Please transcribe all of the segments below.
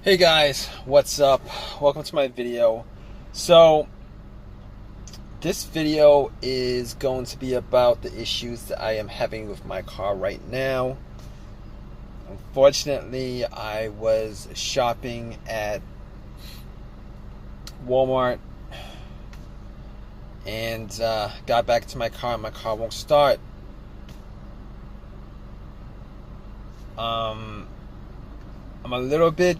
Hey guys, what's up? Welcome to my video. So this video is going to be about the issues that I am having with my car right now. Unfortunately, I was shopping at Walmart and got back to my car and my car won't start. I'm a little bit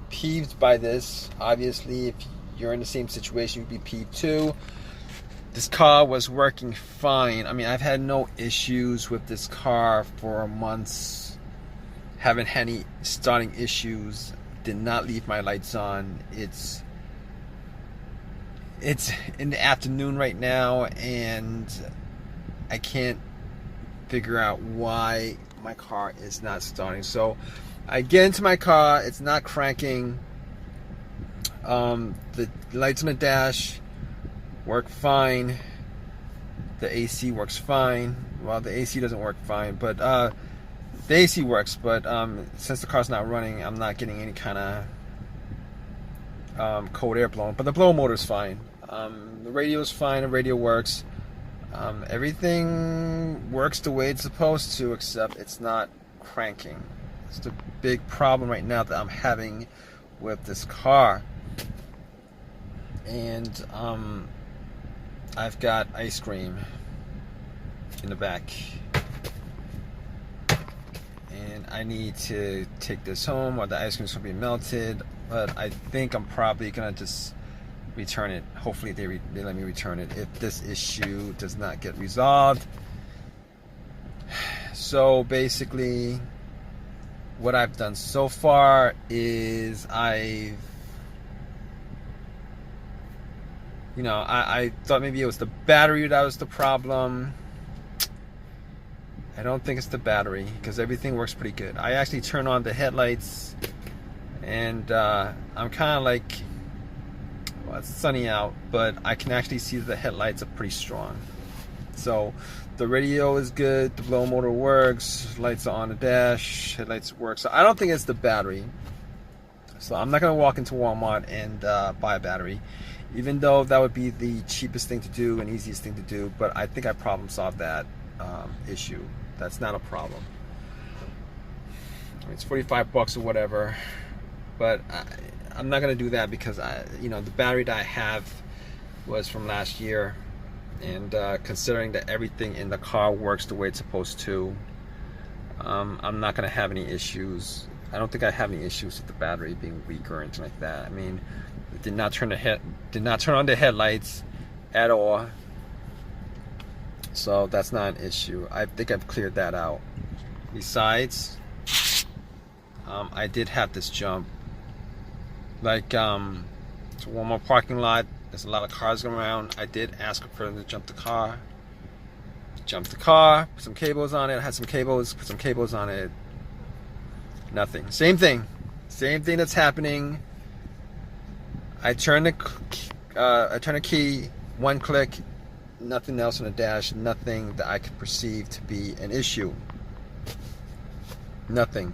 peeved by this. Obviously, if you're in the same situation, you'd be peeved too. This car was working fine. I mean, I've had no issues with this car for months. Haven't had any starting issues. Did not leave my lights on. It's in the afternoon right now, and I can't figure out why my car is not starting. So I get into my car, it's not cranking. The lights on the dash work fine. The AC works fine. Well, the AC doesn't work fine, but the AC works. But since the car's not running, I'm not getting any kind of cold air blowing. But the blower motor is fine. The radio is fine. The radio works. Everything works the way it's supposed to, except it's not cranking. It's the big problem right now that I'm having with this car. And I've got ice cream in the back, and I need to take this home or the ice cream's gonna be melted. But I think I'm probably gonna just return it. Hopefully they let me return it if this issue does not get resolved. So basically what I've done so far is I thought maybe it was the battery that was the problem. I don't think it's the battery, because everything works pretty good. I actually turn on the headlights, and I'm kind of like, well, it's sunny out, but I can actually see that the headlights are pretty strong. So the radio is good, the blower motor works, lights are on the dash, headlights work. So I don't think it's the battery. So I'm not going to walk into Walmart and buy a battery, even though that would be the cheapest thing to do and easiest thing to do. But I think I problem solved that issue. That's not a problem. I mean, it's 45 bucks or whatever, but I'm not going to do that, because the battery that I have was from last year. And considering that everything in the car works the way it's supposed to, I'm not going to have any issues. I don't think I have any issues with the battery being weak or anything like that. I mean, it did not turn on the headlights at all. So that's not an issue. I think I've cleared that out. Besides, I did have this jump. Like, it's a Walmart parking lot. There's a lot of cars going around. I did ask for them to jump the car. Jumped the car, put some cables on it. I had some cables, put some cables on it. Nothing. Same thing. Same thing that's happening. I turn the key, one click, nothing else on the dash, nothing that I could perceive to be an issue. Nothing.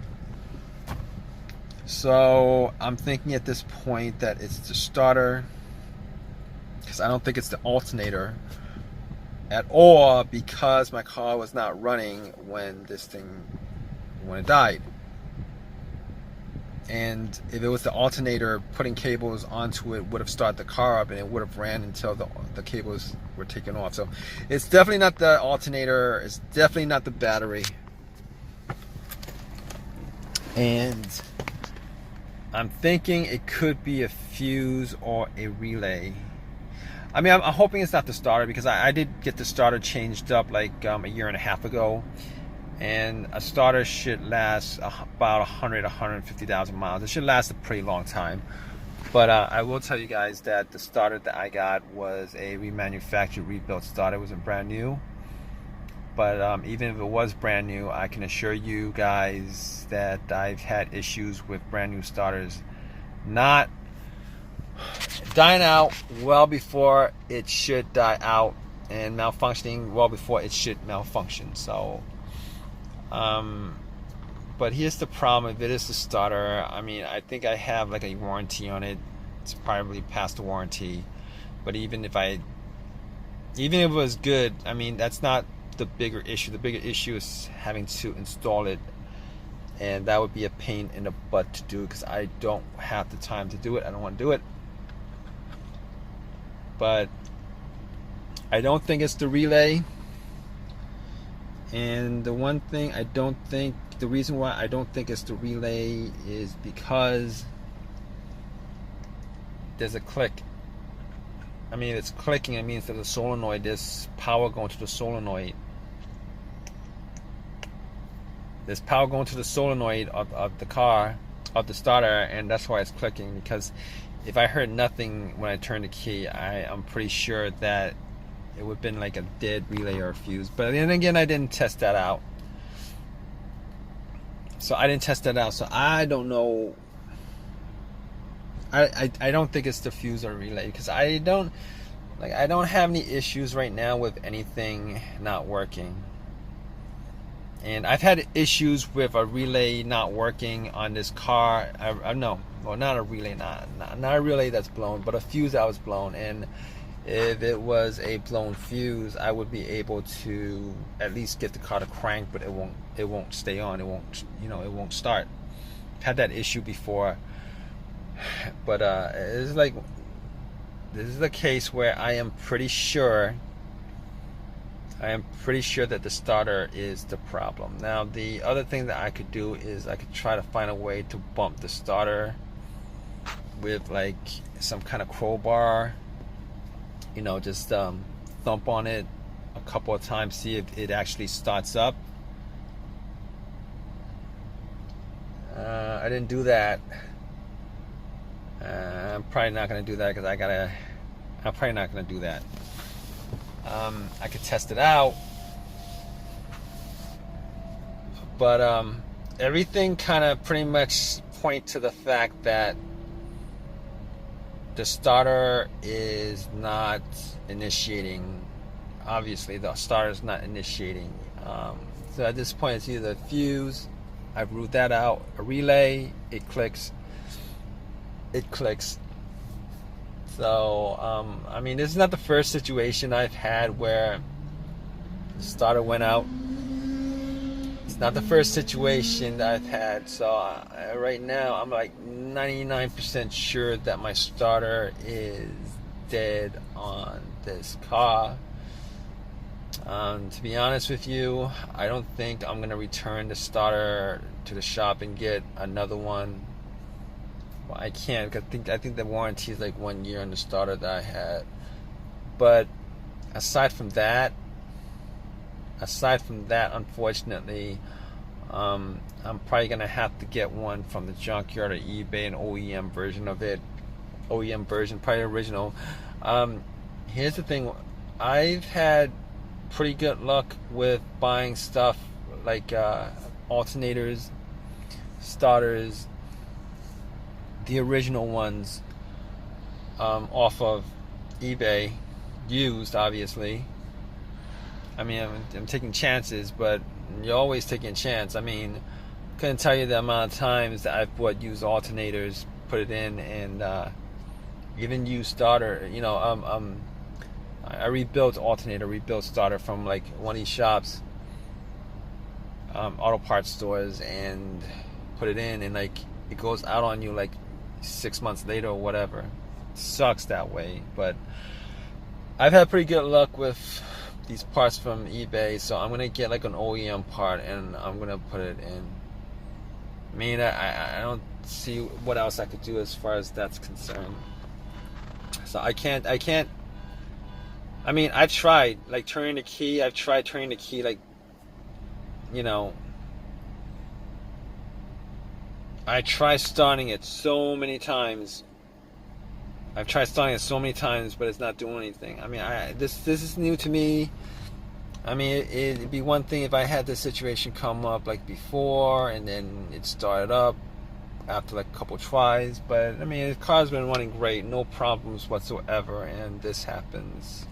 So I'm thinking at this point that it's the starter, because I don't think it's the alternator at all, because my car was not running when it died. And if it was the alternator, putting cables onto it would have started the car up, and it would have ran until the cables were taken off. So it's definitely not the alternator. It's definitely not the battery. And I'm thinking it could be a fuse or a relay. I mean, I'm hoping it's not the starter, because I did get the starter changed up like a year and a half ago. And a starter should last about 150,000 miles. It should last a pretty long time. But I will tell you guys that the starter that I got was a remanufactured, rebuilt starter. It wasn't brand new. But even if it was brand new, I can assure you guys that I've had issues with brand new starters not dying out well before it should die out, and malfunctioning well before it should malfunction. So But here's the problem: if it is the starter, I mean, I think I have like a warranty on it. It's probably past the warranty. But even if it was good, I mean, that's not the bigger issue. The bigger issue is having to install it, and that would be a pain in the butt to do because I don't have the time to do it. I don't want to do it. But I don't think it's the relay. And the one thing the reason why I don't think it's the relay is because there's a click. I mean, it's clicking. It means that the solenoid, there's power going to the solenoid. There's power going to the solenoid of the car, of the starter, and that's why it's clicking. Because if I heard nothing when I turned the key, I'm pretty sure that it would have been like a dead relay or a fuse. But then again, I didn't test that out. So I don't know. I don't think it's the fuse or relay, because I don't have any issues right now with anything not working. And I've had issues with a relay not working on this car. Not a relay, not a relay that's blown, but a fuse that was blown. And if it was a blown fuse, I would be able to at least get the car to crank, but it won't stay on. It won't start. I've had that issue before. But it's like, this is a case where I am pretty sure that the starter is the problem. Now, the other thing that I could do is I could try to find a way to bump the starter with like some kind of crowbar. Just thump on it a couple of times, see if it actually starts up. I didn't do that. I'm probably not going to do that because I'm probably not going to do that. I could test it out, but everything kind of pretty much point to the fact that the starter is not initiating. Obviously, the starter is not initiating. So at this point, it's either a fuse. I've ruled that out. A relay. It clicks. So I mean, this is not the first situation I've had where the starter went out. It's not the first situation that I've had. So right now, I'm like 99% sure that my starter is dead on this car. To be honest with you, I don't think I'm gonna return the starter to the shop and get another one. Well, I can't, because I think the warranty is like 1 year on the starter that I had. But aside from that, unfortunately, I'm probably gonna have to get one from the junkyard or eBay, an OEM version of it. OEM version, probably original. Here's the thing: I've had pretty good luck with buying stuff like alternators, starters, the original ones, off of eBay, used, obviously. I mean, I'm taking chances, but you're always taking a chance. I mean, couldn't tell you the amount of times that I've bought used alternators, put it in, and even used starter. I rebuilt starter from like one of these shops, auto parts stores, and put it in, and like it goes out on you like 6 months later or whatever. It sucks that way, but I've had pretty good luck with these parts from eBay, so I'm gonna get like an OEM part and I'm gonna put it in. I mean, I don't see what else I could do as far as that's concerned. So I can't. I mean, I've tried like turning the key. Like, I tried starting it so many times. But it's not doing anything. I mean, this is new to me. I mean, it'd be one thing if I had this situation come up like before and then it started up after like a couple tries. But I mean, the car's been running great, no problems whatsoever, and this happens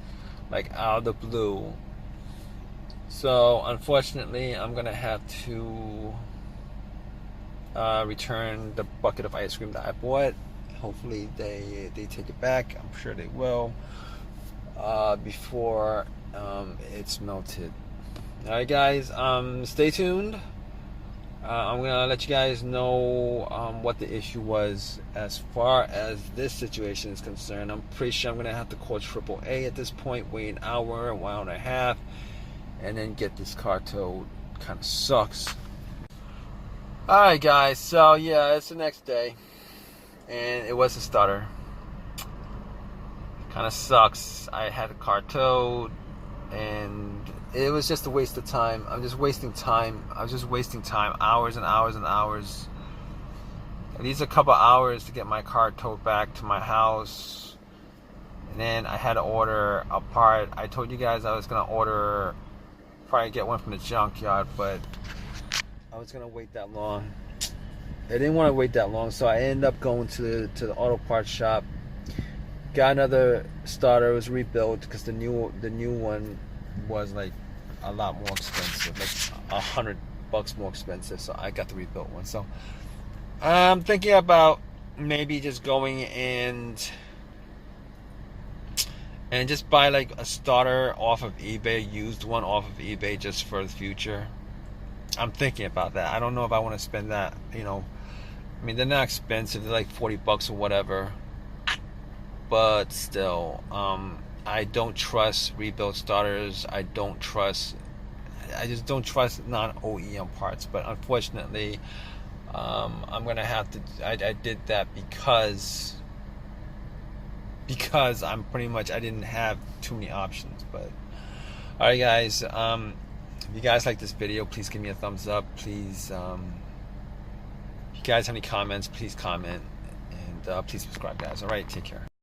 like out of the blue. So unfortunately, I'm gonna have to return the bucket of ice cream that I bought. Hopefully they take it back. I'm sure they will before it's melted. Alright guys, stay tuned. I'm gonna let you guys know what the issue was as far as this situation is concerned. I'm pretty sure I'm gonna have to call AAA at this point, wait an hour and a half, and then get this car towed. Kind of sucks. Alright guys, so yeah, it's the next day, and it was a stutter. Kind of sucks. I had the car towed, and it was just a waste of time. I'm just wasting time. I was just wasting time, hours and hours and hours. At least a couple hours to get my car towed back to my house. And then I had to order a part. I told you guys I was gonna probably get one from the junkyard, but I was gonna wait that long. I didn't want to wait that long, so I ended up going to the auto parts shop. Got another starter. It was rebuilt because the new one was like a lot more expensive, like $100 more expensive. So I got the rebuilt one. So I'm thinking about maybe just going and just buy like a starter off of eBay, used one off of eBay, just for the future. I'm thinking about that. I don't know if I want to spend that. You know, I mean, they're not expensive. They're like $40 or whatever. But still, I don't trust rebuilt starters. I just don't trust non-OEM parts. But unfortunately, I'm gonna have to. I did that because I'm pretty much, I didn't have too many options. But all right, guys. If you guys like this video, please give me a thumbs up. Please, if you guys have any comments, please comment, and please subscribe, guys. All right, take care.